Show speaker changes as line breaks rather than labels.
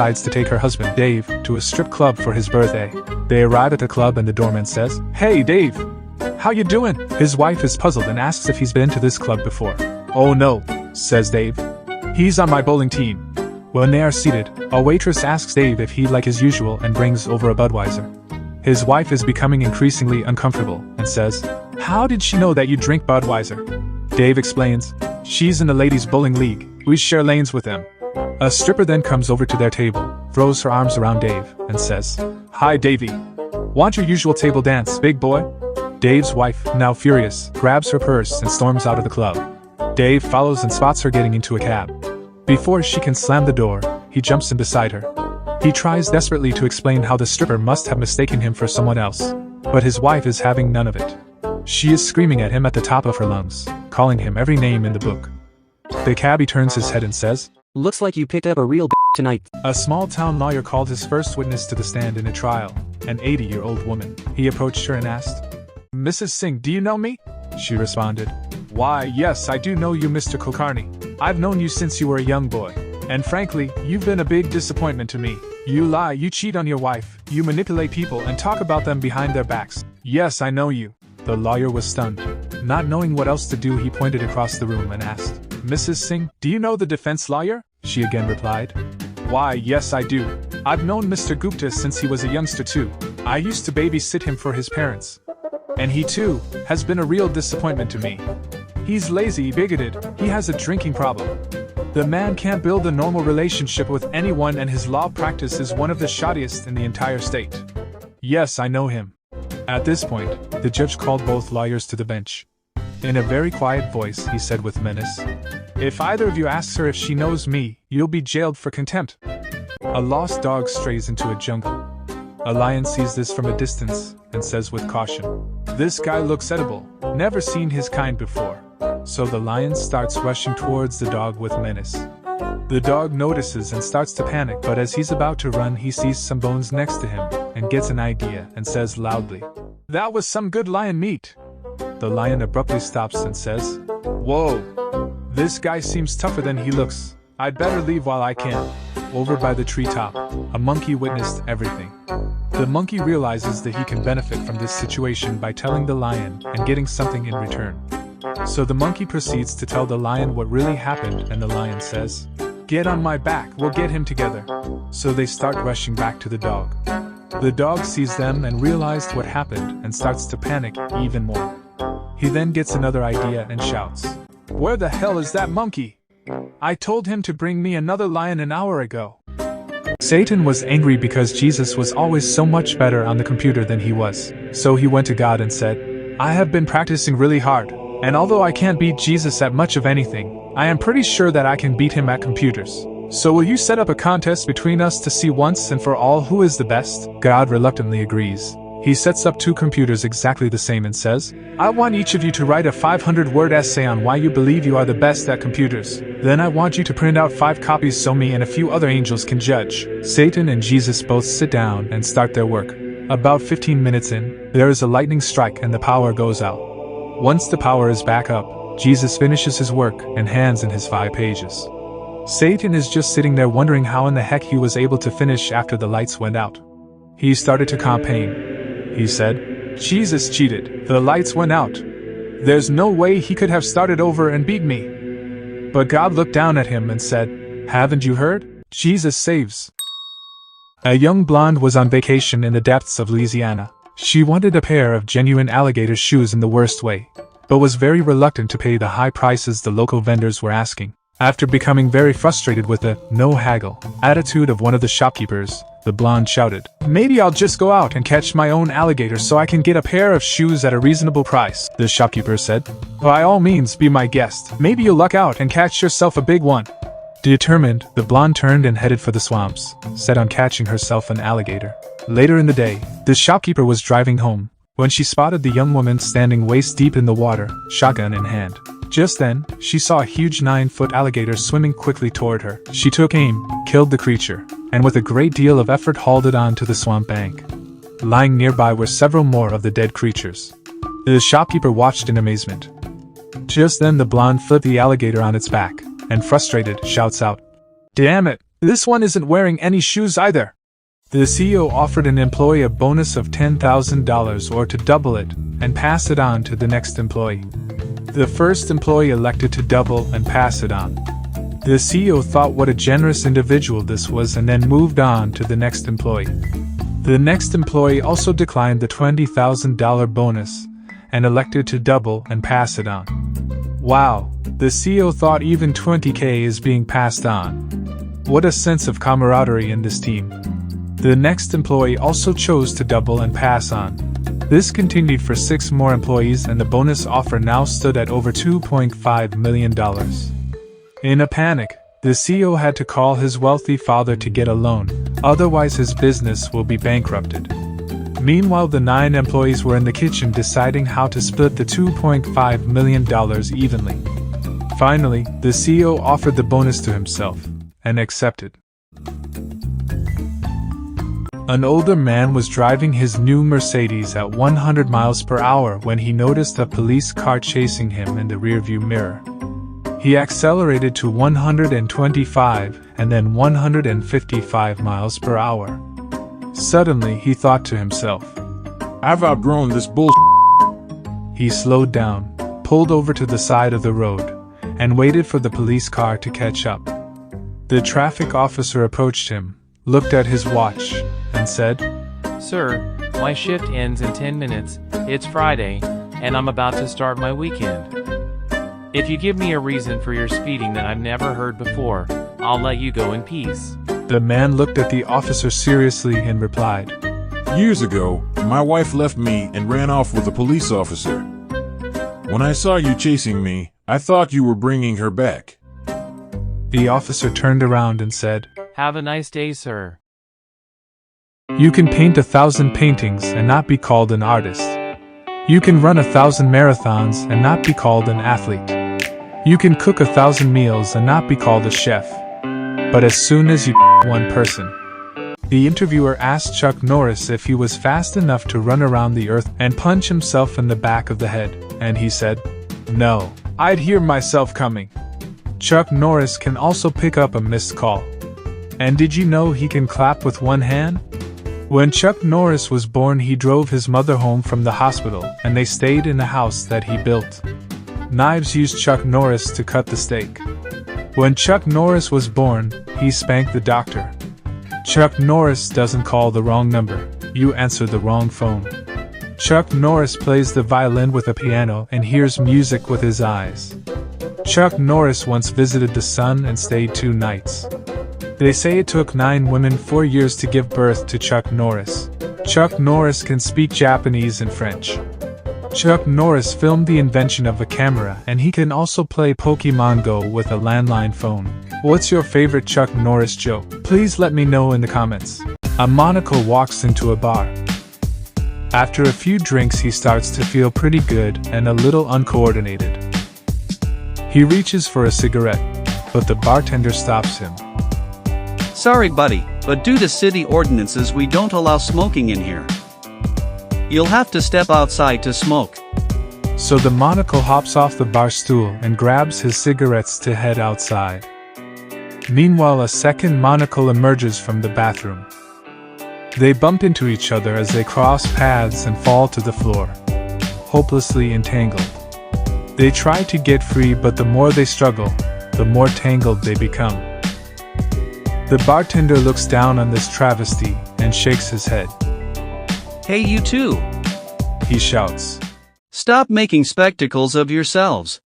decides to take her husband, Dave, to a strip club for his birthday. They arrive at the club and the doorman says, "Hey Dave, how you doing?" His wife is puzzled and asks if he's been to this club before. "Oh no," says Dave. "He's on my bowling team." When they are seated, a waitress asks Dave if he'd like his usual and brings over a Budweiser. His wife is becoming increasingly uncomfortable and says, "How did she know that you drink Budweiser?" Dave explains, "She's in the ladies' bowling league. We share lanes with them." A stripper then comes over to their table, throws her arms around Dave, and says, "Hi Davey. Want your usual table dance, big boy?" Dave's wife, now furious, grabs her purse and storms out of the club. Dave follows and spots her getting into a cab. Before she can slam the door, he jumps in beside her. He tries desperately to explain how the stripper must have mistaken him for someone else, but his wife is having none of it. She is screaming at him at the top of her lungs, calling him every name in the book. The cabbie turns his head and says,
"Looks like you picked up a real tonight."
A small-town lawyer called his first witness to the stand in a trial, an 80-year-old woman. He approached her and asked, "Mrs. Singh, do you know me?" She responded, "Why, yes, I do know you, Mr. Kulkarni. I've known you since you were a young boy. And frankly, you've been a big disappointment to me. You lie, you cheat on your wife, you manipulate people and talk about them behind their backs. Yes, I know you." The lawyer was stunned. Not knowing what else to do, he pointed across the room and asked, "Mrs. Singh, do you know the defense lawyer?" She again replied, "Why, yes I do. I've known Mr. Gupta since he was a youngster too. I used to babysit him for his parents. And he too has been a real disappointment to me. He's lazy, bigoted, he has a drinking problem. The man can't build a normal relationship with anyone and his law practice is one of the shoddiest in the entire state. Yes, I know him." At this point, the judge called both lawyers to the bench. In a very quiet voice, he said with menace, "If either of you asks her if she knows me, you'll be jailed for contempt." A lost dog strays into a jungle. A lion sees this from a distance and says with caution, "This guy looks edible, never seen his kind before." So the lion starts rushing towards the dog with menace. The dog notices and starts to panic, but as he's about to run, he sees some bones next to him and gets an idea and says loudly, "That was some good lion meat." The lion abruptly stops and says, "Whoa, this guy seems tougher than he looks. I'd better leave while I can." Over by the treetop, a monkey witnessed everything. The monkey realizes that he can benefit from this situation by telling the lion and getting something in return. So the monkey proceeds to tell the lion what really happened, and the lion says, "Get on my back, we'll get him together." So they start rushing back to the dog. The dog sees them and realized what happened and starts to panic even more. He then gets another idea and shouts, "Where the hell is that monkey? I told him to bring me another lion an hour ago." Satan was angry because Jesus was always so much better on the computer than he was. So he went to God and said, "I have been practicing really hard, and although I can't beat Jesus at much of anything, I am pretty sure that I can beat him at computers. So will you set up a contest between us to see once and for all who is the best?" God reluctantly agrees. He sets up two computers exactly the same and says, "I want each of you to write a 500-word essay on why you believe you are the best at computers. Then I want you to print out 5 copies so me and a few other angels can judge." Satan and Jesus both sit down and start their work. About 15 minutes in, there is a lightning strike and the power goes out. Once the power is back up, Jesus finishes his work and hands in his 5 pages. Satan is just sitting there wondering how in the heck he was able to finish after the lights went out. He started to campaign. He said, "Jesus cheated, the lights went out. There's no way he could have started over and beat me." But God looked down at him and said, "Haven't you heard? Jesus saves." A young blonde was on vacation in the depths of Louisiana. She wanted a pair of genuine alligator shoes in the worst way, but was very reluctant to pay the high prices the local vendors were asking. After becoming very frustrated with the "no haggle" attitude of one of the shopkeepers, the blonde shouted, "Maybe I'll just go out and catch my own alligator so I can get a pair of shoes at a reasonable price." The shopkeeper said, "By all means, be my guest. Maybe you'll luck out and catch yourself a big one." Determined, the blonde turned and headed for the swamps, set on catching herself an alligator. Later in the day, the shopkeeper was driving home when she spotted the young woman standing waist deep in the water, shotgun in hand. Just then, she saw a huge 9-foot alligator swimming quickly toward her. She took aim, killed the creature, and with a great deal of effort hauled it onto the swamp bank. Lying nearby were several more of the dead creatures. The shopkeeper watched in amazement. Just then the blonde flipped the alligator on its back, and frustrated, shouts out, "Damn it! This one isn't wearing any shoes either. The CEO offered an employee a bonus of $10,000 or to double it and pass it on to the next employee. The first employee elected to double and pass it on. The CEO thought what a generous individual this was and then moved on to the next employee. The next employee also declined the $20,000 bonus and elected to double and pass it on. Wow, the CEO thought even $20K is being passed on. What a sense of camaraderie in this team. The next employee also chose to double and pass on. This continued for 6 more employees and the bonus offer now stood at over $2.5 million. In a panic, the CEO had to call his wealthy father to get a loan, otherwise his business will be bankrupted. Meanwhile, the 9 employees were in the kitchen deciding how to split the $2.5 million evenly. Finally, the CEO offered the bonus to himself and accepted. An older man was driving his new Mercedes at 100 miles per hour when he noticed a police car chasing him in the rearview mirror. He accelerated to 125 and then 155 miles per hour. Suddenly, he thought to himself,
I've outgrown this bull.
He slowed down, pulled over to the side of the road, and waited for the police car to catch up. The traffic officer approached him, looked at his watch, and said,
Sir, my shift ends in 10 minutes, it's Friday, and I'm about to start my weekend. If you give me a reason for your speeding that I've never heard before, I'll let you go in peace.
The man looked at the officer seriously and replied,
Years ago, my wife left me and ran off with a police officer. When I saw you chasing me, I thought you were bringing her back.
The officer turned around and said,
Have a nice day, sir.
You can paint 1,000 paintings and not be called an artist. You can run 1,000 marathons and not be called an athlete. You can cook 1,000 meals and not be called a chef. But as soon as you one person. The interviewer asked Chuck Norris if he was fast enough to run around the earth and punch himself in the back of the head, and he said, No, I'd hear myself coming. Chuck Norris can also pick up a missed call. And did you know he can clap with one hand? When Chuck Norris was born, he drove his mother home from the hospital, and they stayed in a house that he built. Knives used Chuck Norris to cut the steak. When Chuck Norris was born, he spanked the doctor. Chuck Norris doesn't call the wrong number, you answer the wrong phone. Chuck Norris plays the violin with a piano and hears music with his eyes. Chuck Norris once visited the sun and stayed 2 nights. They say it took 9 women 4 years to give birth to Chuck Norris. Chuck Norris can speak Japanese and French. Chuck Norris filmed the invention of a camera, and he can also play Pokemon Go with a landline phone. What's your favorite Chuck Norris joke? Please let me know in the comments. A monocle walks into a bar. After a few drinks, he starts to feel pretty good and a little uncoordinated. He reaches for a cigarette, but the bartender stops him.
Sorry buddy, but due to city ordinances we don't allow smoking in here. You'll have to step outside to smoke.
So the monocle hops off the bar stool and grabs his cigarettes to head outside. Meanwhile, a second monocle emerges from the bathroom. They bump into each other as they cross paths and fall to the floor, hopelessly entangled. They try to get free, but the more they struggle, the more tangled they become. The bartender looks down on this travesty and shakes his head.
Hey you two!
He shouts.
Stop making spectacles of yourselves.